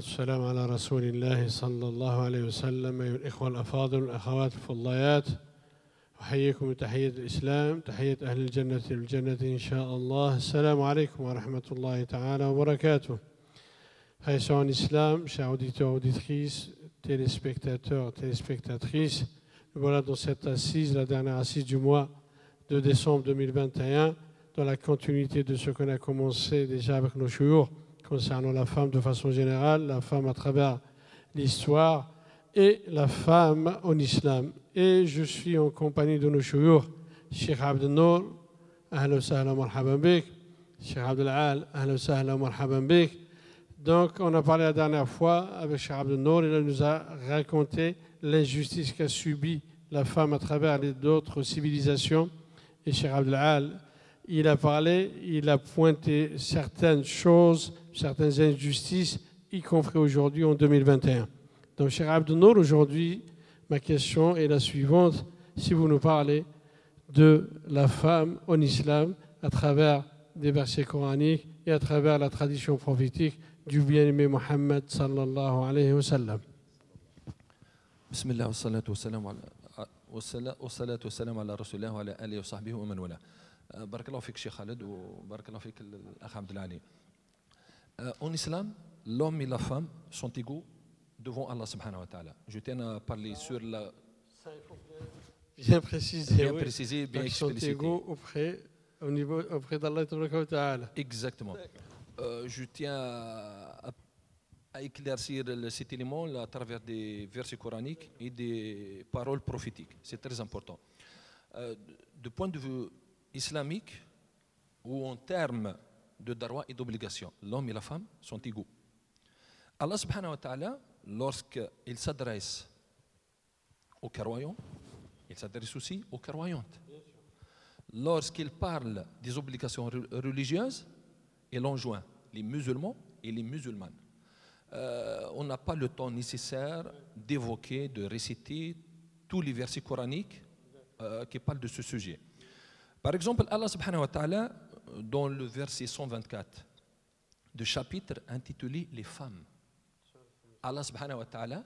والسلام على رسول الله صلى الله عليه وسلم. أيها الإخوة الأفاضل والأخوات الفضليات، أحييكم بتحية الإسلام، تحية أهل الجنة بالجنة إن شاء الله. السلام عليكم ورحمة الله تعالى وبركاته. Frères en islam, chers auditeurs, auditrices, téléspectateurs, téléspectatrices, voilà dans cette assise, la dernière assise du mois de décembre 2021, dans la continuité de ce qu'on a commencé déjà avec nos chouyours concernant la femme de façon générale, la femme à travers l'histoire et la femme en islam. Et je suis en compagnie de nos chouyours, Cheikh Abdel Nour, ahla wa sahla marhaban bik, Cheikh Abdel Al, ahla wa sahla marhaban bik. Donc, on a parlé la dernière fois avec Cheikh Abdel Nour, il nous a raconté l'injustice qu'a subie la femme à travers d'autres civilisations. Et Cheikh Abdel Al, il a parlé, il a pointé certaines choses, certaines injustices, y compris aujourd'hui en 2021. Donc, Cheikh Abdel Nour, aujourd'hui, ma question est la suivante. Si vous nous parlez de la femme en islam à travers des versets coraniques et à travers la tradition prophétique du bien-aimé Mohammed sallallahu alayhi wa sallam. Bismillah wa salatu wa salam ala rasulillah wa ala alihi wa sahbihi wa man wala. Barakallahu fik Cheikh Khaled ou barakallahu fik l'akh Abdel Ali. En islam, l'homme et la femme sont égaux devant Allah subhanahu wa ta'ala. Je tiens à parler sur la... Bien précisé, bien précisé, bien explicité. Ils sont égaux auprès d'Allah wa ta'ala. Exactement. Je tiens à éclaircir cet élément à travers des versets coraniques et des paroles prophétiques. C'est très important. Du point de vue islamique ou en termes de droits et d'obligations, l'homme et la femme sont égaux. Allah subhanahu wa ta'ala, lorsqu'il s'adresse aux croyants, il s'adresse aussi aux croyantes. Lorsqu'il parle des obligations religieuses, il enjoint les musulmans et les musulmanes. On n'a pas le temps nécessaire d'évoquer, de réciter tous les versets coraniques qui parlent de ce sujet. Par exemple, Allah subhanahu wa ta'ala, dans le verset 124 du chapitre intitulé « Les femmes », Allah subhanahu wa ta'ala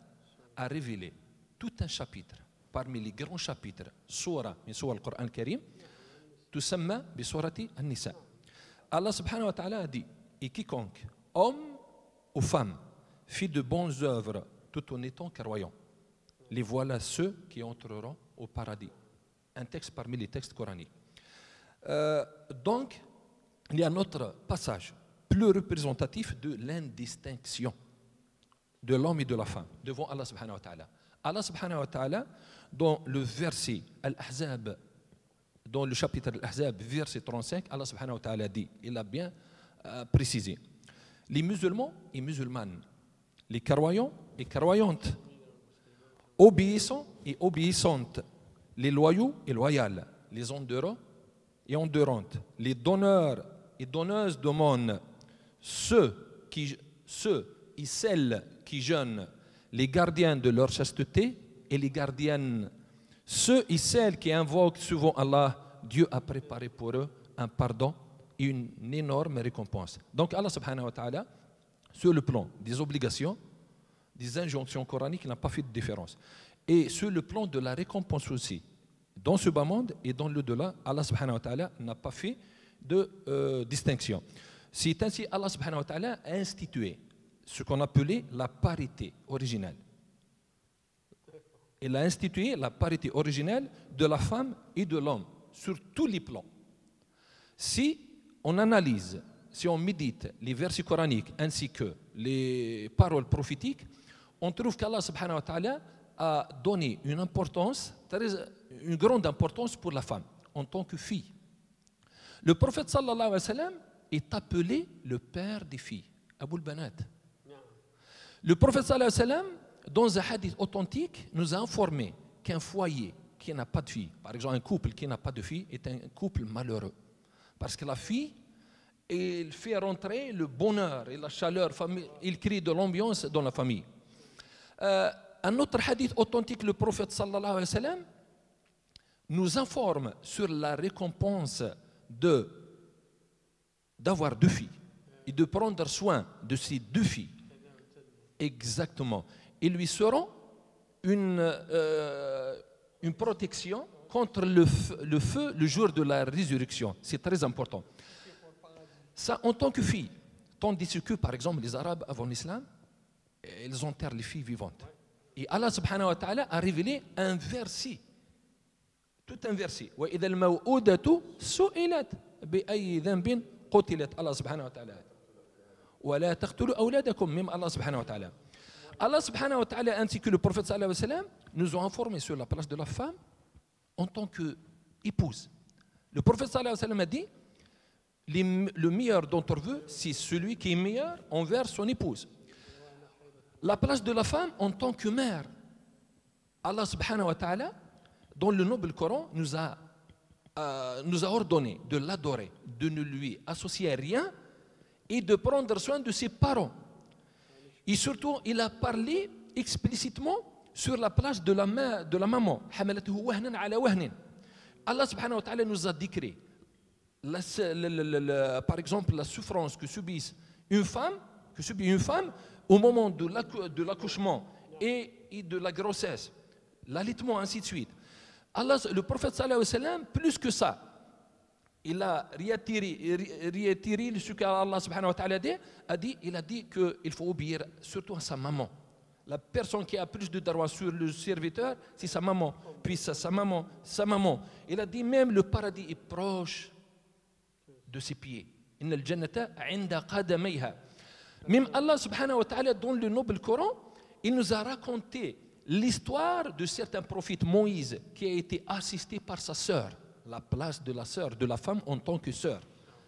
a révélé tout un chapitre parmi les grands chapitres, surah, min surah al-Qur'an al-Karim, tusamma bi surati an-Nisa. Allah subhanahu wa ta'ala a dit, et quiconque, homme ou femme, fit de bonnes œuvres tout en étant croyant, les voilà ceux qui entreront au paradis. Un texte parmi les textes coraniques. Donc, il y a un autre passage plus représentatif de l'indistinction de l'homme et de la femme devant Allah subhanahu wa ta'ala. Allah subhanahu wa ta'ala, dans le verset Al-Ahzab, dans le chapitre Al-Ahzab, verset 35, Allah subhanahu wa ta'ala dit, il a bien précisé, les musulmans et musulmanes, les croyants et croyantes, obéissants et obéissantes, les loyaux et loyales, les endurants et endurantes, les donneurs et donneuses d'aumône, ceux et celles qui jeûnent, les gardiens de leur chasteté et les gardiennes, ceux et celles qui invoquent souvent Allah, Dieu a préparé pour eux un pardon et une énorme récompense. Donc Allah subhanahu wa ta'ala, sur le plan des obligations, des injonctions coraniques, il n'a pas fait de différence. Et sur le plan de la récompense aussi, dans ce bas monde et dans l'au-delà, Allah subhanahu wa ta'ala n'a pas fait de distinction. C'est ainsi Allah subhanahu wa ta'ala a institué ce qu'on appelait la parité originelle. Il a institué la parité originelle de la femme et de l'homme sur tous les plans. Si on analyse, si on médite les versets coraniques ainsi que les paroles prophétiques, on trouve qu'Allah subhanahu wa ta'ala a donné une importance, une grande importance pour la femme en tant que fille. Le prophète sallallahu alayhi wa sallam est appelé le père des filles, Abul Banat. Le prophète sallallahu alayhi wa sallam, dans un hadith authentique, nous a informé qu'un foyer qui n'a pas de fille, par exemple un couple qui n'a pas de fille, est un couple malheureux. Parce que la fille, elle fait rentrer le bonheur et la chaleur, il crée de l'ambiance dans la famille. Un autre hadith authentique, le prophète sallallahu alayhi wa sallam nous informe sur la récompense d'avoir 2 filles et de prendre soin de ces 2 filles. Exactement. Ils lui seront une protection contre le feu le jour de la résurrection. C'est très important. Ça, en tant que fille. Tandis que, par exemple, les Arabes avant l'islam, ils enterrent les filles vivantes. Et Allah subhanahu wa ta'ala a révélé un verset. Tout un verset. وَإِذَا الْمَوْءُودَةُ سُئِلَتْ بِأَيِّ ذَنْبٍ قُتِلَتْ Allah subhanahu wa ta'ala. وَلَا تَقْتُلُوا أَوْلَادَكُمْ même Allah subhanahu wa ta'ala. Allah subhanahu wa ta'ala ainsi que le prophète sallallahu alayhi wa sallam nous ont informés sur la place de la femme en tant qu'épouse. Le prophète sallallahu alayhi wa sallam a dit le meilleur d'entre vous, c'est celui qui est meilleur envers son épouse. La place de la femme en tant que mère. Allah subhanahu wa ta'ala, dans le noble Coran, nous a ordonné de l'adorer, de ne lui associer rien et de prendre soin de ses parents. Et surtout, il a parlé explicitement sur la place de la maman. Allah subhanahu wa ta'ala nous a décrit, par exemple, la souffrance que subit une femme au moment de l'accouchement et de la grossesse, l'allaitement, ainsi de suite. Le prophète sallallahu alayhi wa sallam, plus que ça, il a réitéré ce qu'Allah subhanahu wa ta'ala a dit, il a dit qu'il faut obéir surtout à sa maman. La personne qui a plus de droit sur le serviteur, c'est sa maman, puis sa maman. Il a dit même le paradis est proche de ses pieds. Inna al-jannata 'inda qadamayha. Même Allah subhanahu wa ta'ala, dans le noble Coran, il nous a raconté l'histoire de certains prophètes, Moïse, qui a été assisté par sa sœur. La place de la sœur, de la femme en tant que sœur.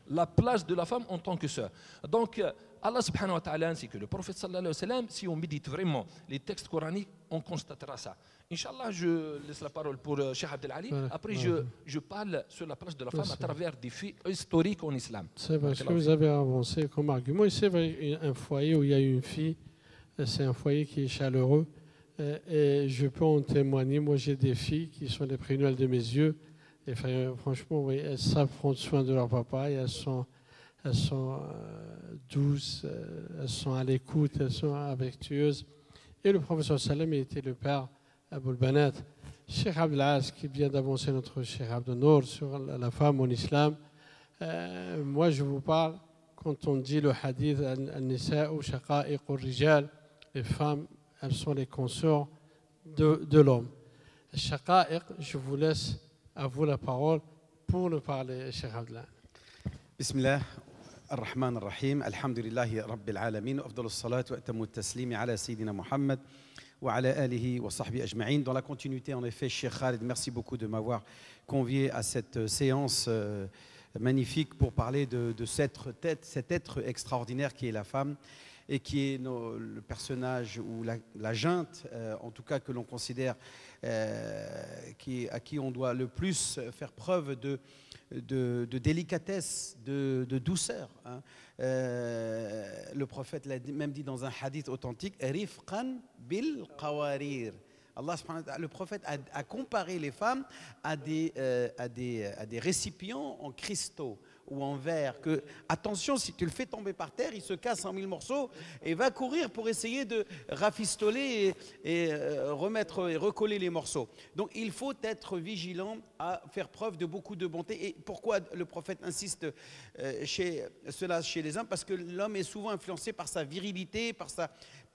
La place de la femme en tant que sœur. Donc, Allah subhanahu wa ta'ala ainsi que le prophète sallallahu alayhi wa sallam, si on médite vraiment les textes coraniques, on constatera ça. Inch'Allah, je laisse la parole pour Cheikh Abdel Ali. Après, je parle sur la place de la femme à travers des faits historiques en islam. C'est vrai, ce que vous avez avancé comme argument. Et c'est vrai, un foyer où il y a une fille, c'est un foyer qui est chaleureux. Et je peux en témoigner. Moi, j'ai des filles qui sont les prénoms de mes yeux. Et franchement, oui, elles savent prendre soin de leur papa et elles sont douces, elles sont à l'écoute, elles sont affectueuses. Et le professeur Salem était le père Aboul Banat. Cheikh Abdel Aziz, qui vient d'avancer notre Cheikh Abdel Nour sur la femme en islam. Moi, je vous parle, quand on dit le hadith Al-Nisa'u shaqa'iq al-rijal, les femmes, elles sont les consorts de l'homme. Shaqa'iq, je vous laisse à vous la parole pour nous parler, Cheikh Abdel Aziz. Bismillah. الرحمن الرحيم الحمد لله رب العالمين وأفضل الصلاة وأتم التسليم على سيدنا محمد وعلى آله وصحبه أجمعين. Dans la continuité, en effet, Cheikh Khalid, merci beaucoup de m'avoir convié à cette séance magnifique pour parler de cet être extraordinaire qui est la femme et qui est le personnage ou la junte, en tout cas que l'on considère, à qui on doit le plus faire preuve de délicatesse, de douceur. Hein. Le prophète l'a même dit dans un hadith authentique, Rifqan bil qawarir. Le prophète a comparé les femmes à des récipients en cristaux ou en verre. Que, attention, si tu le fais tomber par terre, il se casse en 1000 morceaux et va courir pour essayer de rafistoler et remettre et recoller les morceaux. Donc il faut être vigilant à faire preuve de beaucoup de bonté. Et pourquoi le prophète insiste cela chez les hommes? Parce que l'homme est souvent influencé par sa virilité, par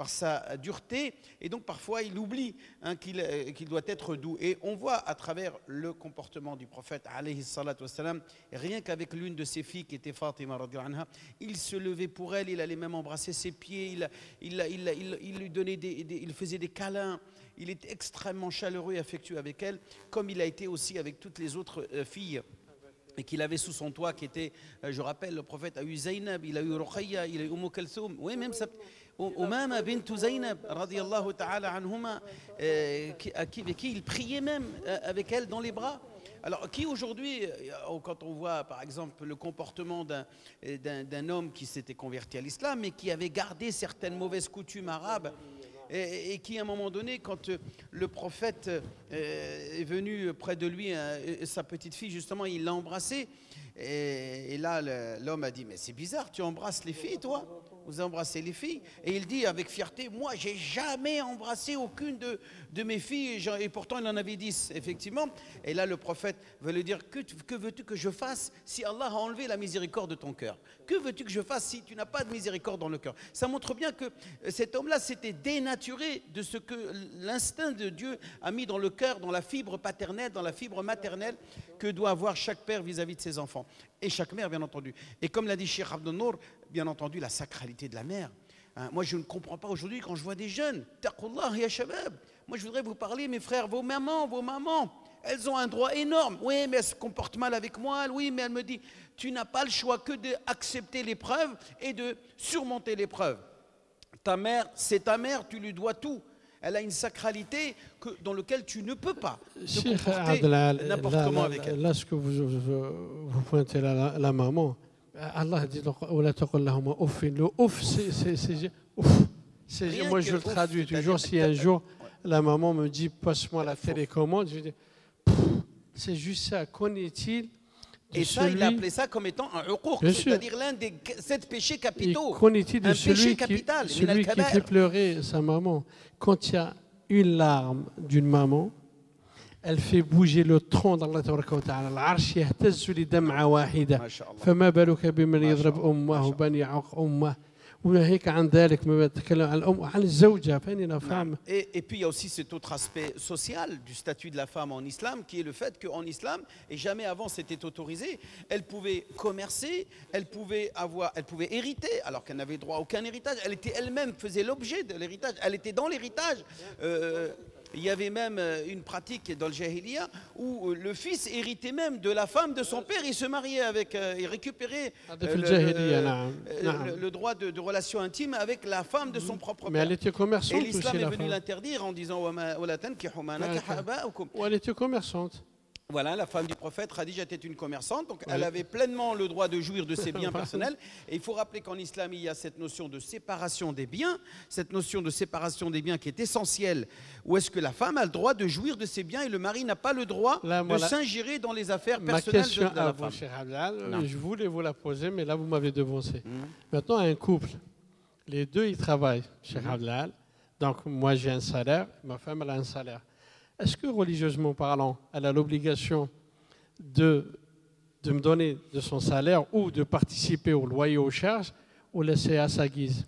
sa dureté, et donc parfois il oublie qu'il doit être doux. Et on voit à travers le comportement du prophète, alayhi salatu wassalam, rien qu'avec l'une de ses filles qui était Fatima radhiyallahu anha, il se levait pour elle, il allait même embrasser ses pieds, il lui donnait il faisait des câlins, il était extrêmement chaleureux et affectueux avec elle, comme il a été aussi avec toutes les autres filles et qu'il avait sous son toit, qui était, je rappelle, le prophète a eu Zainab, il a eu Ruqayya, il a eu Kalsoum, oui, même Umama bint Zaynab, radiyallahu ta'ala anhuma, avec qui il priait même avec elle dans les bras. Alors, qui aujourd'hui, quand on voit par exemple le comportement d'un homme qui s'était converti à l'islam, mais qui avait gardé certaines mauvaises coutumes arabes, et qui à un moment donné, quand le prophète est venu près de lui, sa petite fille justement, il l'a embrassée, et là l'homme a dit, mais c'est bizarre, tu embrasses les filles toi? Vous embrassez les filles? Et il dit avec fierté, moi j'ai jamais embrassé aucune de mes filles, et pourtant il en avait 10 effectivement. Et là le prophète veut lui dire, que veux-tu que je fasse si Allah a enlevé la miséricorde de ton cœur? Que veux-tu que je fasse si tu n'as pas de miséricorde dans le cœur? Ça montre bien que cet homme-là s'était dénaturé de ce que l'instinct de Dieu a mis dans le cœur, dans la fibre paternelle, dans la fibre maternelle que doit avoir chaque père vis-à-vis de ses enfants. Et chaque mère, bien entendu. Et comme l'a dit Cheikh Abdel Nour, bien entendu, la sacralité de la mère. Moi, je ne comprends pas aujourd'hui quand je vois des jeunes. Taqullah ya shabab. Moi, je voudrais vous parler, mes frères, vos mamans, elles ont un droit énorme. Oui, mais elles se comportent mal avec moi. Oui, mais elle me dit, tu n'as pas le choix que d'accepter l'épreuve et de surmonter l'épreuve. Ta mère, c'est ta mère, tu lui dois tout. Elle a une sacralité dans laquelle tu ne peux pas te comporter n'importe comment avec elle. Là, ce que vous pointez là, la maman, Allah dit, le ouf, c'est moi je le traduis toujours. Si un jour la maman me dit, passe-moi la télécommande, je dis, c'est juste ça, qu'en-est-il? Et ça, il a appelé ça comme étant un uqouq, c'est-à-dire l'un des 7 péchés capitaux. Qu'en est-il de un celui péché capital, qui fait pleurer sa maman? Quand il y a une larme d'une maman, elle fait bouger le tronc d'Allah tabaraka wa ta'ala. العرش يهتز لدمعة واحدة. فما بالك بمن يضرب أمه وبن يعق أمه. وناهيك عن ذلك ما بتكلم عن الأم وعن الزوجة فإننا فاهم. Et puis il y a aussi cet autre aspect social du statut de la femme en islam, qui est le fait qu'en islam, et jamais avant c'était autorisé, elle pouvait commercer, elle pouvait hériter, alors qu'elle n'avait droit à aucun héritage. Elle était elle-même faisait l'objet de l'héritage. Elle était dans l'héritage. Il y avait même une pratique dans le Jahiliya où le fils héritait même de la femme de son père. Il se mariait avec, il récupérait le droit de relation intime avec la femme de son propre père. Mais elle était commerçante. Et l'islam est venu l'interdire en disant elle était commerçante. Voilà, la femme du prophète, Khadija, était une commerçante, donc elle avait pleinement le droit de jouir de ses biens personnels. Et il faut rappeler qu'en islam, il y a cette notion de séparation des biens, cette notion de séparation des biens qui est essentielle, où est-ce que la femme a le droit de jouir de ses biens et le mari n'a pas le droit de s'ingérer dans les affaires personnelles de la femme. Cheikh Abdel, je voulais vous la poser, mais là, vous m'avez devancé. Maintenant, un couple, les deux, ils travaillent, Cheikh Abdel. Donc, moi, j'ai un salaire, ma femme, elle a un salaire. Est-ce que, religieusement parlant, elle a l'obligation de me donner de son salaire ou de participer au loyer, aux charges, ou laisser à sa guise?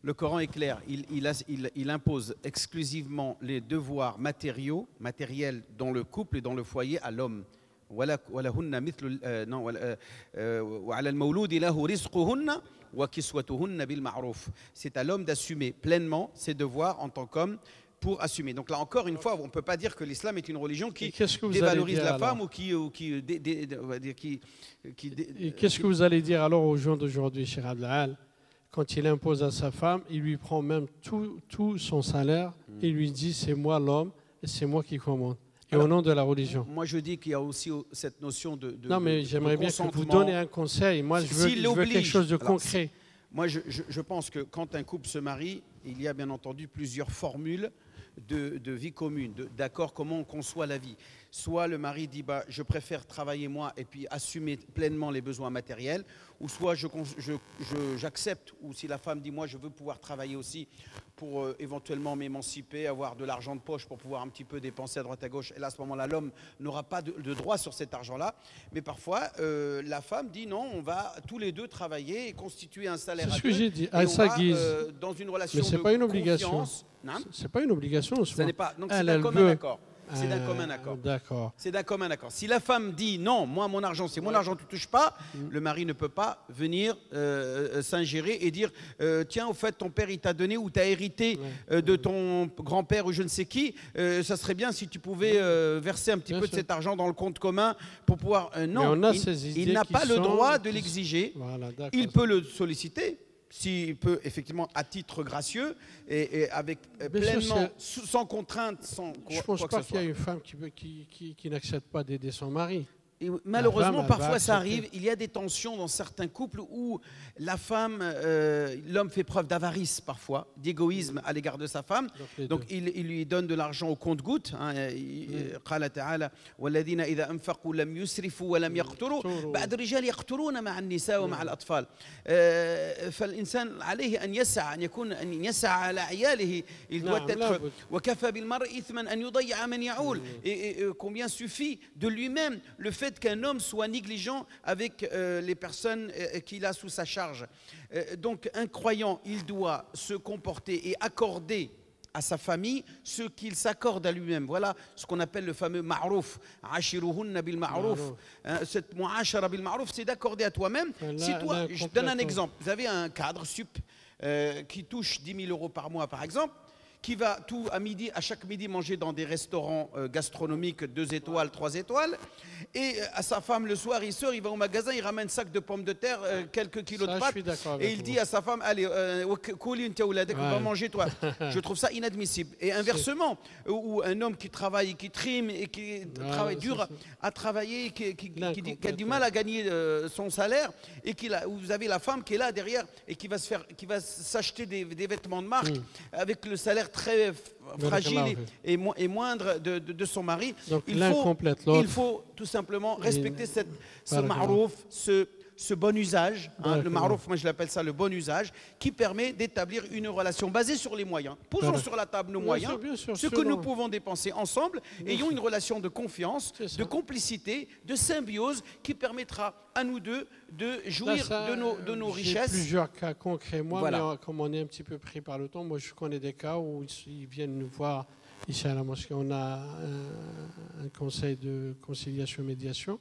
Le Coran est clair. Il impose exclusivement les devoirs matériels dans le couple et dans le foyer à l'homme. C'est à l'homme d'assumer pleinement ses devoirs en tant qu'homme, pour assumer. Donc là encore une fois, on ne peut pas dire que l'islam est une religion qui dévalorise la femme ou qui qu'est-ce que vous allez dire alors aux gens d'aujourd'hui, Cheikh Abdel, quand il impose à sa femme, il lui prend même tout son salaire, il lui dit c'est moi l'homme et c'est moi qui commande. Et alors, au nom de la religion. Moi je dis qu'il y a aussi cette notion de non mais j'aimerais bien que vous donniez un conseil. Moi je veux quelque chose de concret. Moi je pense que quand un couple se marie, il y a bien entendu plusieurs formules de vie commune, d'accord, comment on conçoit la vie. Soit le mari dit je préfère travailler moi et puis assumer pleinement les besoins matériels, ou soit j'accepte, ou si la femme dit moi je veux pouvoir travailler aussi pour éventuellement m'émanciper, avoir de l'argent de poche pour pouvoir un petit peu dépenser à droite à gauche, et là à ce moment-là l'homme n'aura pas de droit sur cet argent-là, mais parfois la femme dit non, on va tous les deux travailler et constituer un salaire. C'est ce que j'ai dit, à sa guise. Dans une relation mais c'est pas une obligation. C'est pas une obligation. Ce n'est pas. Donc c'est un commun accord. C'est d'un commun accord. D'accord. C'est d'un commun accord. Si la femme dit non, moi mon argent c'est mon argent, tu ne touches pas, le mari ne peut pas venir s'ingérer et dire tiens au fait ton père il t'a donné ou t'as hérité de ton grand-père ou je ne sais qui, ça serait bien si tu pouvais verser un petit peu de cet argent dans le compte commun pour pouvoir non, il n'a pas le droit de l'exiger. Voilà, il peut le solliciter. s'il peut effectivement à titre gracieux et avec pleinement, sans contrainte, sans je pense pas qu'il y a une femme qui n'accepte pas d'aider son mari. Et malheureusement, parfois ça arrive, il y a des tensions dans certains couples où la femme, l'homme fait preuve d'avarice parfois, d'égoïsme à l'égard de sa femme. Donc il lui donne de l'argent au compte-gouttes. قال تعالى والذين إذا أنفقوا لم يسرفوا ولم يقتروا بعد الرجال يقترون مع النساء ومع الأطفال. فالإنسان عليه أن يسعى على عياله. Il doit être وكفى بالمرء إثما أن يضيع من يعول. Et combien suffit de lui-même le fait qu'un homme soit négligent avec les personnes qu'il a sous sa charge. Donc un croyant, il doit se comporter et accorder à sa famille ce qu'il s'accorde à lui-même. Voilà ce qu'on appelle le fameux ma'rouf. Ashiruhunna bil ma'rouf. Cette mu'ashara bil ma'rouf, c'est d'accorder à toi-même. Si toi, je donne un exemple. Vous avez un cadre sup qui touche 10 000 euros par mois, par exemple, qui va à chaque midi manger dans des restaurants gastronomiques 2 étoiles, 3 étoiles, et à sa femme le soir il sort, il va au magasin, il ramène un sac de pommes de terre, quelques kilos de pâtes, et il dit à sa femme, allez, on va manger toi. Je trouve ça inadmissible. Et inversement, où un homme qui travaille, qui trime et qui travaille dur à travailler, qui a du mal à gagner son salaire, et vous avez la femme qui est là derrière et qui va s'acheter des vêtements de marque avec le salaire très fragile et moindre de son mari. Donc, il faut tout simplement respecter ce ma'rouf, ce bon usage. Le ma'rouf, moi je l'appelle ça le bon usage, qui permet d'établir une relation basée sur les moyens. Posons sur la table nos moyens, ce que nous pouvons dépenser ensemble, ayons une relation de confiance, de complicité, de symbiose qui permettra à nous deux de jouir de nos richesses. J'ai plusieurs cas concrets, moi, mais comme on est un petit peu pris par le temps, moi je connais des cas où ils viennent nous voir ici à la mosquée. On a un conseil de conciliation et médiation.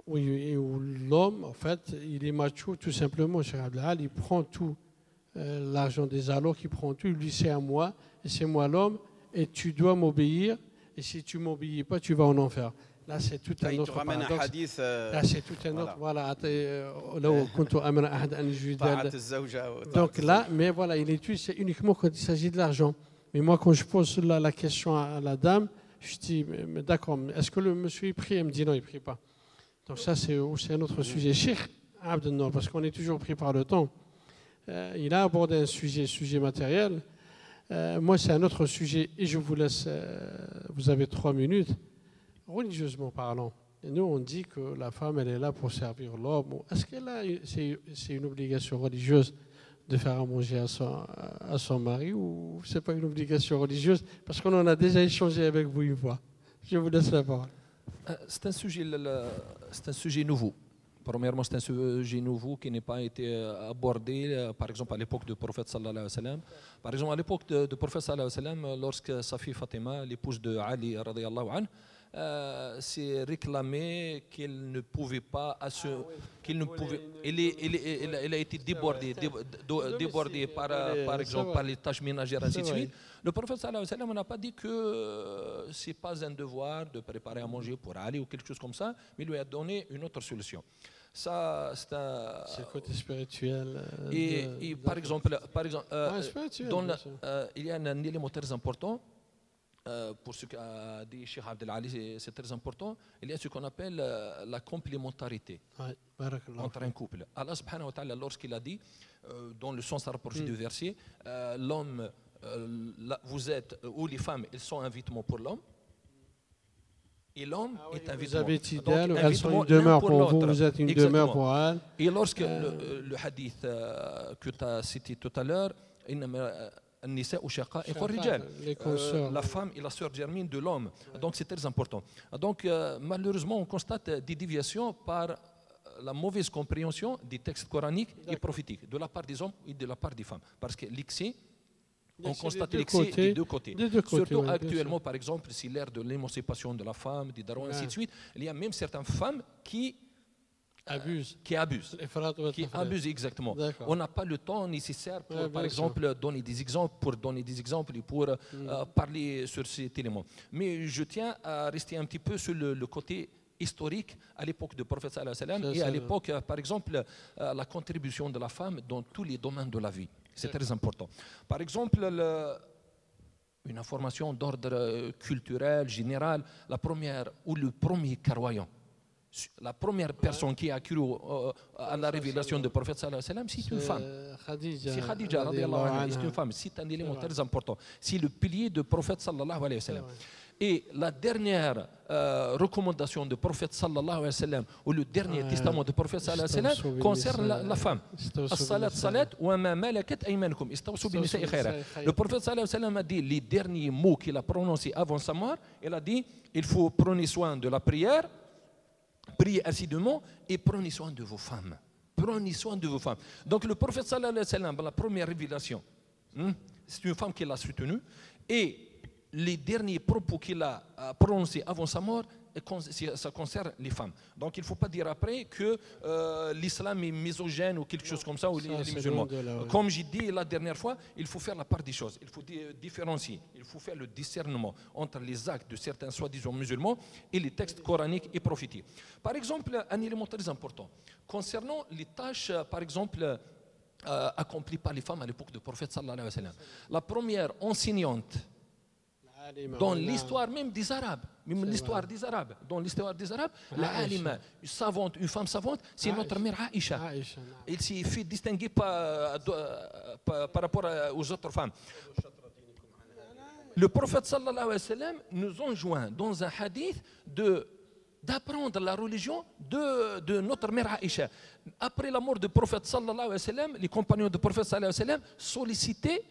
Oui, où l'homme, en fait, il est macho tout simplement, Cheikh Abdelhal, il prend tout l'argent des allocs, il prend tout, il dit c'est à moi, et c'est moi l'homme, et tu dois m'obéir, et si tu m'obéis pas, tu vas en enfer. Là, c'est tout un autre paradoxe. Là, c'est tout un autre, voilà. Donc là, mais voilà, il étudie, c'est uniquement quand il s'agit de l'argent. Mais moi, quand je pose la question à la dame, je dis, mais d'accord, est-ce que le monsieur il prie? Elle me dit non, il prie pas. Donc ça, c'est un autre sujet. Cheikh Abdelnour, parce qu'on est toujours pris par le temps, il a abordé un sujet matériel. Moi, c'est un autre sujet, et je vous laisse, vous avez 3 minutes. Religieusement parlant, et nous, on dit que la femme, elle est là pour servir l'homme. Est-ce qu'elle a, c'est une obligation religieuse de faire à manger à son mari, ou c'est pas une obligation religieuse? Parce qu'on en a déjà échangé avec vous une fois. Je vous laisse la parole. C'est un sujet nouveau. Premièrement, c'est un sujet nouveau qui n'a pas été abordé, par exemple, à l'époque du prophète sallallahu alayhi wa sallam. Par exemple, à l'époque du prophète sallallahu alayhi wa sallam, lorsque sa fille Fatima, l'épouse de Ali radiyallahu anhu, s'est réclamé qu'elle ne pouvait pas elle a été débordée par exemple par les tâches ménagères, ainsi de suite. Le prophète sallallahu alayhi wa sallam n'a pas dit que c'est pas un devoir de préparer à manger pour Ali ou quelque chose comme ça, mais il lui a donné une autre solution. Ça, c'est le côté spirituel. Et par exemple, il y a un élément très important. Pour ce qu'a dit Cheikh Abdelali, c'est très important. Il y a ce qu'on appelle la complémentarité entre un couple. Allah subhanahu wa ta'ala, lorsqu'il a dit, dans le sens rapproché du verset, l'homme, vous êtes, ou les femmes, elles sont un vêtement pour l'homme, et l'homme est un vêtement. Vous avez été idéal, elles sont une demeure pour vous, vous êtes une demeure pour elle. Et lorsque le hadith que tu as cité tout à l'heure, la femme est la sœur germaine de l'homme. Donc c'est très important. Donc malheureusement on constate des déviations par la mauvaise compréhension des textes coraniques et prophétiques de la part des hommes et de la part des femmes. Parce que l'excès, on constate l'excès des deux côtés. Surtout actuellement, par exemple, c'est l'ère de l'émancipation de la femme, des darons, ainsi de suite. Il y a même certaines femmes qui abusent, exactement. On n'a pas le temps nécessaire pour, par exemple, donner des exemples et pour parler sur cet élément. Mais je tiens à rester un petit peu sur le côté historique à l'époque du prophète sallallahu alayhi wa sallam et à l'époque, par exemple, la contribution de la femme dans tous les domaines de la vie. C'est très important. Par exemple, une information d'ordre culturel, général, la première ou le premier croyant, la première personne qui a cru à la révélation du prophète sallallahu alayhi wa sallam, c'est une femme. C'est Khadija, c'est une femme. C'est un élément très important. C'est le pilier du prophète sallallahu alayhi wa sallam. Et la dernière recommandation du prophète sallallahu alayhi wa sallam, ou le dernier testament du prophète sallallahu alayhi wa sallam, concerne la femme. As-salat salat wa ma malakat aymanukum istawsu bin nisa'i khayra. Le prophète sallallahu alayhi wa sallam a dit les derniers mots qu'il a prononcés avant sa mort. Il a dit il faut prendre soin de la prière, priez assidûment et prenez soin de vos femmes. Prenez soin de vos femmes. Donc le prophète sallallahu alayhi wa sallam, la première révélation, c'est une femme qui l'a soutenue. Et les derniers propos qu'il a prononcés avant sa mort, ça concerne les femmes. Donc il ne faut pas dire après que l'islam est misogyne ou quelque chose comme ça, ou les musulmans. Comme j'ai dit la dernière fois, il faut faire la part des choses. Il faut différencier. Il faut faire le discernement entre les actes de certains soi-disant musulmans et les textes coraniques et prophétiques. Par exemple, un élément très important. Concernant les tâches, par exemple, accomplies par les femmes à l'époque du prophète sallallahu alayhi wa sallam. La première enseignante dans l'histoire même des Arabes, dans l'histoire des Arabes, la alima, une femme savante, c'est notre mère Aïcha. Elle s'est fait distinguer par rapport aux autres femmes. Le prophète sallallahu alayhi wa sallam nous enjoint dans un hadith d'apprendre la religion de notre mère Aïcha. Après la mort du prophète sallallahu alayhi wa sallam, les compagnons du prophète sallallahu alayhi wa sallam sollicitaient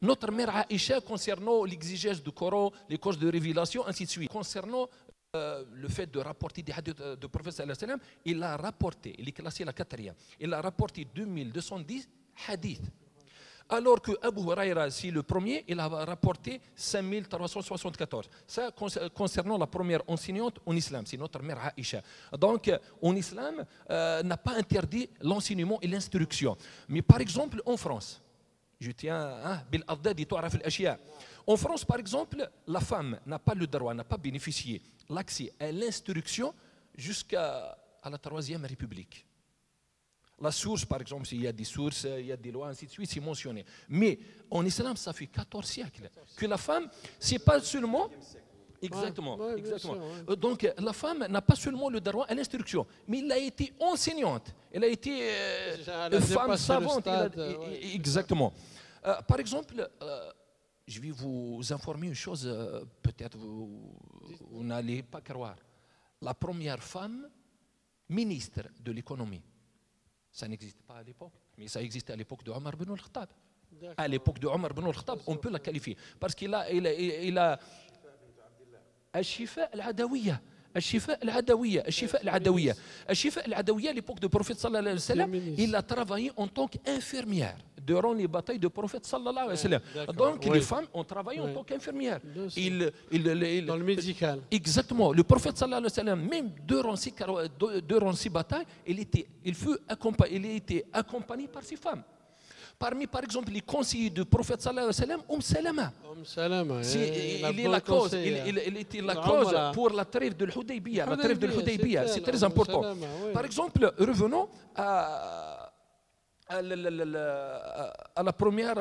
notre mère Aïcha concernant l'exigence du Coran, les causes de révélation, ainsi de suite. Concernant le fait de rapporter des hadiths du prophète sallallahu alayhi wa sallam, il a rapporté, il est classé la quatrième, il a rapporté 2210 hadiths. Alors que Abu Huraira, c'est le premier, il a rapporté 5374. Ça concernant la première enseignante en islam, c'est notre mère Aïcha. Donc en islam, n'a pas interdit l'enseignement et l'instruction. Mais par exemple en France, je tiens en France, par exemple, la femme n'a pas le droit, n'a pas bénéficié l'accès à l'instruction jusqu'à la Troisième République. La source, par exemple, s'il y a des sources, il y a des lois, ainsi de suite, c'est mentionné. Mais en islam, ça fait 14 siècles que la femme, c'est pas seulement... Exactement, exactement. Donc la femme n'a pas seulement le droit à l'instruction, mais elle a été enseignante, elle a été femme savante. Exactement. Par exemple, je vais vous informer une chose, peut-être vous n'allez pas croire. La première femme ministre de l'économie, ça n'existe pas à l'époque, mais ça existait à l'époque de Omar ibn al-Khattab. À l'époque de Omar ibn al-Khattab, on peut la qualifier, parce qu'il a الشفاء العدوية الشفاء العدوية الشفاء العدوية الشفاء العدوية à l'époque du prophète sallallahu alayhi wa sallam, il a travaillé en tant qu'infirmière durant les batailles du prophète sallallahu alayhi wa sallam. Donc les femmes ont travaillé en tant qu'infirmières. Dans le médical. Exactement. Le prophète sallallahu alayhi wa sallam, même durant ces batailles, il a été accompagné par ses femmes. Parmi, par exemple, les conseillers du prophète sallallahu alayhi wa sallam, Salama, il est la cause, il était la cause pour la trêve de l'Hudaybiyah. La trêve de l'Hudaybiyah, c'est très important. Par exemple, revenons à la première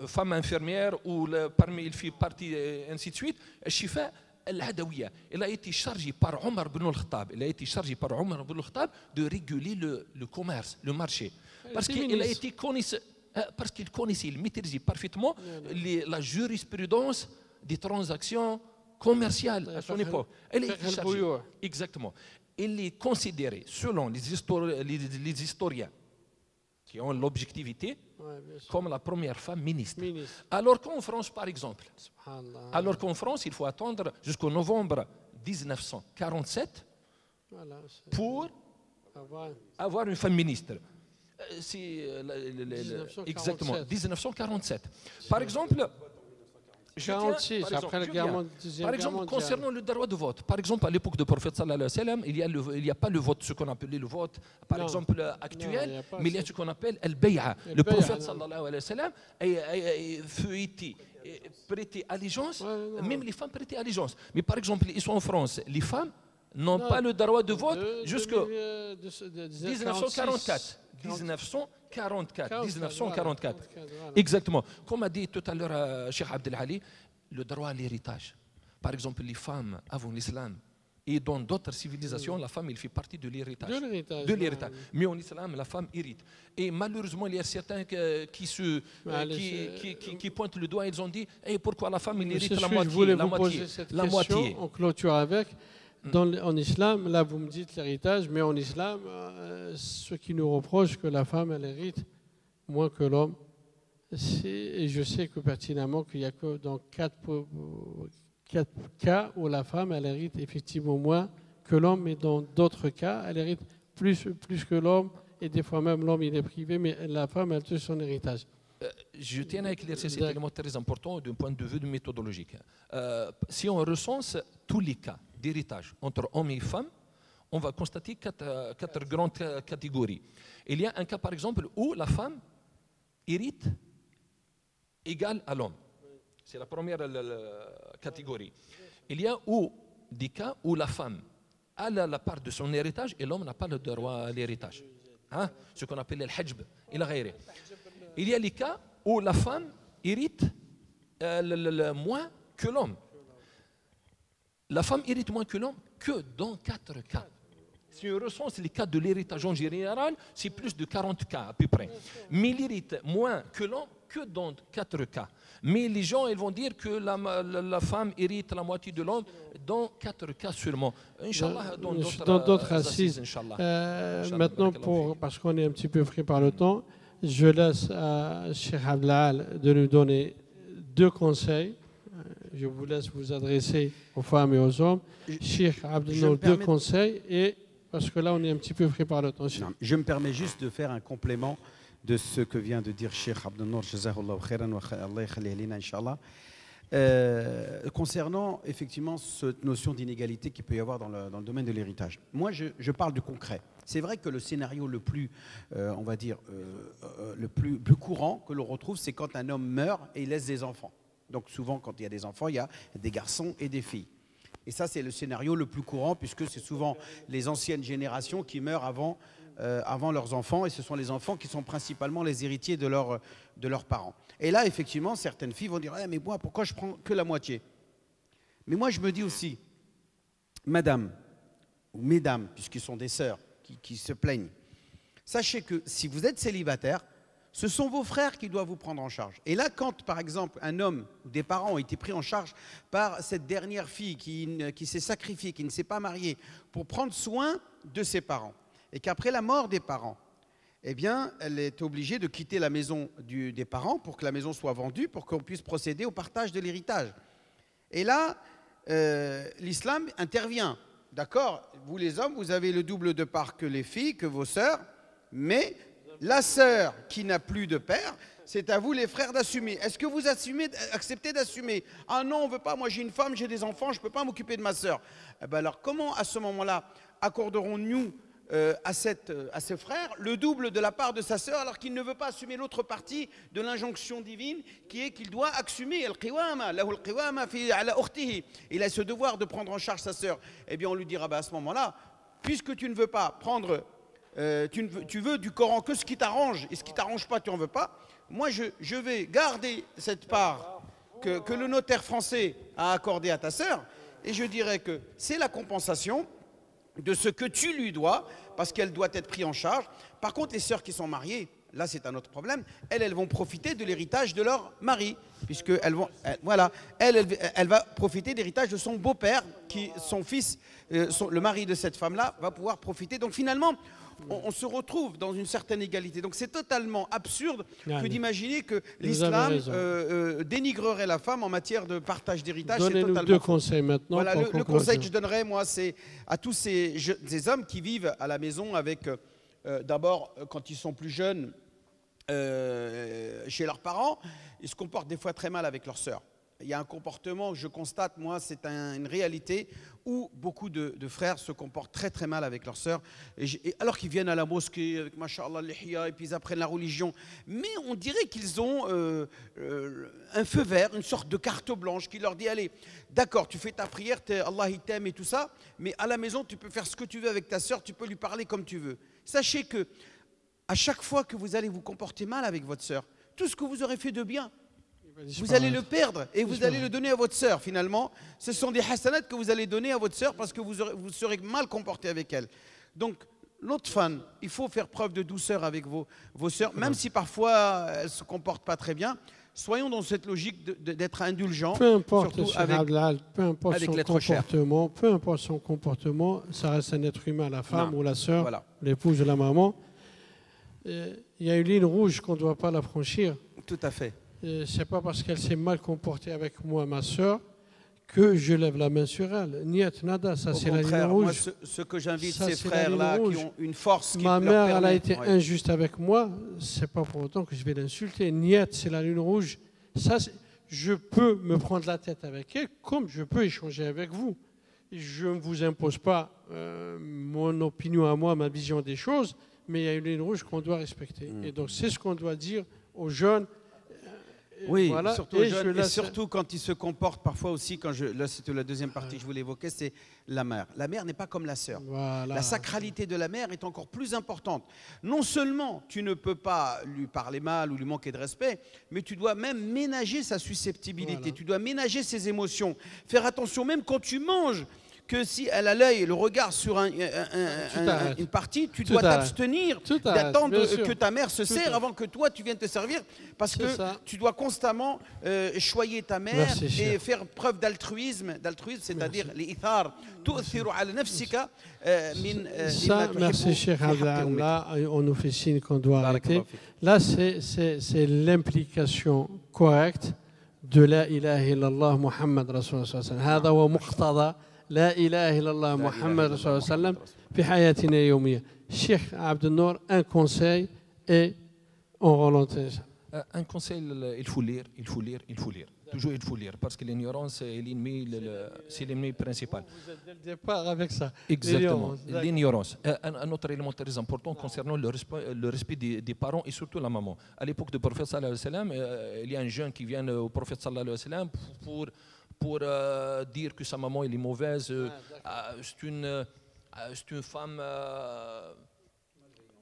femme infirmière, ou parmi les filles parties, ainsi de suite, Shifa al-Hadawiya. Elle a été chargée par Omar ibn al-Khattab. Elle a été chargée par Omar ibn al-Khattab de réguler le commerce, le marché. Parce qu'il connaissait, il maîtrisait parfaitement la jurisprudence des transactions commerciales à son époque. Elle est chargée. Exactement. Elle est considérée, selon les historiens qui ont l'objectivité, comme la première femme ministre. Alors qu'en France, par exemple, il faut attendre jusqu'au novembre 1947 pour avoir une femme ministre. C'est exactement 1947. Par exemple, par exemple, concernant le droit de vote, par exemple, à l'époque du prophète sallallahu alayhi wa sallam, il n'y a pas le vote, ce qu'on appelait le vote, par exemple, actuel, mais il y a ce qu'on appelle al-bay'a. Le prophète sallallahu alayhi wa sallam prêtait allégeance, même les femmes prêtaient allégeance. Mais par exemple, ils sont en France, les femmes n'ont Non, pas le droit de vote de jusqu'en 1946. 1944. 1944. Voilà. Exactement. Comme a dit tout à l'heure Cheikh Abdel Ali, le droit à l'héritage. Par exemple, les femmes avant l'islam et dans d'autres civilisations, la femme, elle fait partie de l'héritage. De l'héritage. De l'héritage. Mais en islam, la femme hérite. Et malheureusement, il y a certains qui pointent le doigt, ils ont dit pourquoi la femme, elle hérite Monsieur, la je moitié. voulais La vous moitié. poser cette La question, moitié. on clôture avec. En islam, là vous me dites l'héritage, mais en islam, ceux qui nous reprochent que la femme elle hérite moins que l'homme, et je sais que pertinemment qu'il n'y a que dans 4 cas où la femme elle hérite effectivement moins que l'homme, mais dans d'autres cas elle hérite plus que l'homme, et des fois même l'homme il est privé, mais la femme elle touche son héritage. Je tiens à éclaircir cet élément très important d'un point de vue méthodologique. Si on recense tous les cas d'héritage entre hommes et femmes, on va constater 4 grandes catégories. Il y a un cas, par exemple, où la femme hérite égale à l'homme. C'est la première catégorie. Il y a des cas où la femme a la part de son héritage et l'homme n'a pas le droit à l'héritage. Hein? Ce qu'on appelle le hajb. Il y a les cas où la femme hérite moins que l'homme. La femme hérite moins que l'homme que dans 4 cas. Si on recense les cas de l'héritage en général, c'est plus de 40 cas à peu près. Mais il hérite moins que l'homme que dans 4 cas. Mais les gens ils vont dire que la femme hérite la moitié de l'homme dans 4 cas seulement. Inch'Allah, dans d'autres assises. Inch'Allah. Maintenant, parce qu'on est un petit peu pris par le temps, je laisse à Cheikh Abdelal de nous donner 2 conseils. Je vous laisse vous adresser aux femmes et aux hommes. Cheikh Abdelal, 2 conseils, et parce que là, on est un petit peu pris par le temps. Non, je me permets juste de faire un complément de ce que vient de dire Cheikh Abdelnour, Jazahullah khairan wa Allah yakhlih lina, Inch'Allah. Concernant effectivement cette notion d'inégalité qu'il peut y avoir dans le domaine de l'héritage. Moi, je parle du concret. C'est vrai que le scénario le plus, on va dire, le plus courant que l'on retrouve, c'est quand un homme meurt et il laisse des enfants. Donc souvent, quand il y a des enfants, il y a des garçons et des filles. Et ça, c'est le scénario le plus courant, puisque c'est souvent les anciennes générations qui meurent avant leurs enfants, et ce sont les enfants qui sont principalement les héritiers de leurs parents. Et là, effectivement, certaines filles vont dire « mais moi, pourquoi je prends que la moitié ?» Mais moi, je me dis aussi, madame, ou mesdames, puisqu'ils sont des sœurs qui se plaignent, sachez que si vous êtes célibataire, ce sont vos frères qui doivent vous prendre en charge. Et là, quand, par exemple, un homme ou des parents ont été pris en charge par cette dernière fille qui s'est sacrifiée, qui ne s'est pas mariée, pour prendre soin de ses parents, et qu'après la mort des parents, eh bien, elle est obligée de quitter la maison des parents pour que la maison soit vendue, pour qu'on puisse procéder au partage de l'héritage. Et là, l'islam intervient. D'accord, vous les hommes, vous avez le double de part que les filles, que vos sœurs, mais la sœur qui n'a plus de père, c'est à vous les frères d'assumer. Est-ce que vous acceptez d'assumer? Ah non, on ne veut pas, moi j'ai une femme, j'ai des enfants, je ne peux pas m'occuper de ma sœur. Eh bien alors comment à ce moment-là accorderons-nous à ce frère le double de la part de sa sœur alors qu'il ne veut pas assumer l'autre partie de l'injonction divine qui est qu'il doit assumer il a ce devoir de prendre en charge sa sœur. Eh bien on lui dira à ce moment-là, puisque tu ne veux pas prendre tu veux du Coran que ce qui t'arrange, et ce qui ne t'arrange pas, tu n'en veux pas. Moi, je vais garder cette part que le notaire français a accordée à ta sœur, et je dirais que c'est la compensation de ce que tu lui dois, parce qu'elle doit être prise en charge. Par contre, les sœurs qui sont mariées, là c'est un autre problème, elles vont profiter de l'héritage de leur mari, puisqu'elles vont, elle va profiter de l'héritage de son beau-père, son fils, le mari de cette femme-là va pouvoir profiter. Donc finalement, on se retrouve dans une certaine égalité. Donc c'est totalement absurde que d'imaginer que l'islam dénigrerait la femme en matière de partage d'héritage. Donnez-nous 2 conseils maintenant. Voilà, le conseil que je donnerais, moi, c'est à tous ces hommes qui vivent à la maison avec, d'abord, quand ils sont plus jeunes, chez leurs parents, ils se comportent des fois très mal avec leurs sœurs. il y a un comportement, je constate, moi, c'est une réalité où beaucoup de frères se comportent très très mal avec leurs sœurs, alors qu'ils viennent à la mosquée avec Masha'Allah, l'ihya, et puis ils apprennent la religion. Mais on dirait qu'ils ont un feu vert, une sorte de carte blanche qui leur dit, allez, d'accord, tu fais ta prière, Allah il t'aime et tout ça, mais à la maison, tu peux faire ce que tu veux avec ta sœur, tu peux lui parler comme tu veux. Sachez que à chaque fois que vous allez vous comporter mal avec votre sœur, tout ce que vous aurez fait de bien, vous allez le perdre et vous allez le donner à votre sœur finalement. Ce sont des hasanats que vous allez donner à votre sœur parce que vous serez mal comporté avec elle. Donc, l'autre fan, il faut faire preuve de douceur avec vos sœurs, même si parfois elles ne se comportent pas très bien. Soyons dans cette logique d'être indulgents, peu importe, surtout avec l'être cher. Peu importe son comportement, ça reste un être humain, la femme ou la sœur, voilà. l'épouse ou la maman. Il y a une ligne rouge qu'on ne doit pas la franchir. Tout à fait. C'est pas parce qu'elle s'est mal comportée avec moi, ma sœur, que je lève la main sur elle. Niet, nada, ça c'est la ligne rouge. Moi, ce que j'invite ces frères-là qui ont une force qui leur permet... Ma mère, elle a été injuste avec moi, c'est pas pour autant que je vais l'insulter. Niet, c'est la ligne rouge. Ça, je peux me prendre la tête avec elle, comme je peux échanger avec vous. Je ne vous impose pas mon opinion à moi, ma vision des choses, mais il y a une ligne rouge qu'on doit respecter. Et donc, c'est ce qu'on doit dire aux jeunes. Oui, voilà. surtout aux jeunes, et surtout quand ils se comportent parfois aussi, là c'était la deuxième partie que je voulais évoquer, c'est la mère. La mère n'est pas comme la sœur. Voilà. La sacralité de la mère est encore plus importante. Non seulement tu ne peux pas lui parler mal ou lui manquer de respect, mais tu dois même ménager sa susceptibilité, voilà. Tu dois ménager ses émotions. Faire attention même quand tu manges, que si elle a l'œil et le regard sur une partie, tu dois t'abstenir d'attendre que ta mère se sert avant que toi tu viennes te servir, parce que tu dois constamment choyer ta mère et faire preuve d'altruisme, c'est-à-dire l'ithar, tu'thiru ala nafsika min. Ça, merci Cheikh Abdel. Là, on nous fait signe qu'on doit arrêter. Là, c'est l'implication correcte de la ilaha illallah Muhammad Rasulullah sallallahu alayhi wa sallam. هذا هو مقتضى لا إله إلا الله محمد رسول الله صلى الله عليه وسلم في حياتنا اليومية. Cheikh Abdel Nour, un conseil et on relance. Un conseil, il faut lire. Toujours il faut lire, parce que l'ignorance est l'ennemi principal. Vous êtes dès le départ avec ça. Exactement, l'ignorance. Un autre élément très important concernant le respect des parents et surtout la maman. À l'époque du prophète sallallahu alayhi wa sallam, il y a un jeune qui vient au prophète sallallahu alayhi wa sallam pour dire que sa maman elle est mauvaise. C'est une femme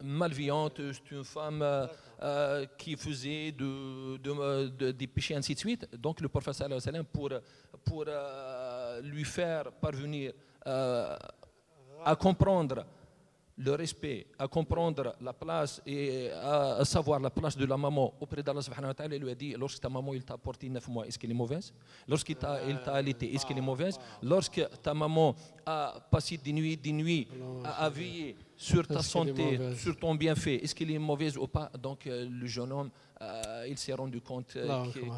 malveillante, c'est une femme qui faisait des péchés, ainsi de suite. Donc le prophète sallallahu alayhi wa sallam, pour lui faire parvenir à comprendre le respect, à comprendre la place et à savoir la place de la maman auprès d'Allah subhanahu wa ta'ala, il lui a dit, lorsque ta maman il t'a porté 9 mois, est-ce qu'elle est mauvaise? Lorsqu'il t'a allaité, est-ce qu'elle est mauvaise? Lorsque ta maman a passé des nuits à veiller sur ta santé, sur ton bienfait, est-ce qu'elle est mauvaise ou pas? Donc le jeune homme, il s'est rendu compte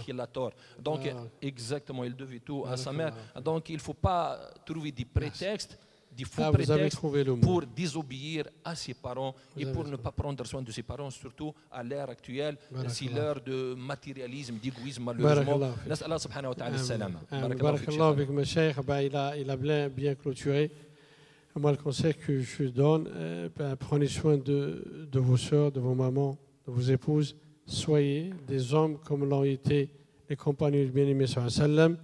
qu'il a tort. Donc exactement, il devait tout à sa mère. Donc il ne faut pas trouver des prétextes, des faux prétextes pour désobéir à ses parents et pour ne pas prendre soin de ses parents, surtout à l'ère actuelle. C'est l'heure de matérialisme, d'égoïsme, malheureusement. Allah subhanahu wa ta'ala salam. Barakallahu bik ma cheikh, il a bien clôturé. Moi, le conseil que je donne, prenez soin de vos sœurs, de vos mamans, de vos épouses. Soyez des hommes comme l'ont été les compagnons du bien-aimé sallam,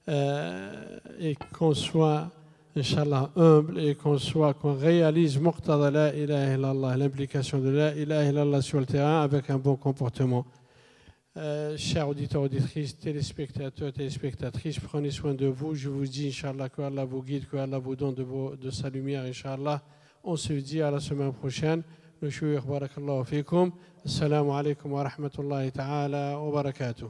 et qu'on soit Inch'Allah humble et qu'on réalise muqtada la ilaha illallah, l'implication de la ilaha illallah sur le terrain avec un bon comportement. Chers auditeurs, auditrices, téléspectateurs, téléspectatrices, prenez soin de vous. Je vous dis Inch'Allah que Allah vous guide, que Allah vous donne de sa lumière. Inch'Allah, on se dit à la semaine prochaine. Le shuyukh barakallahu fikum. Assalamu alaikum wa rahmatullahi ta'ala wa barakatuh.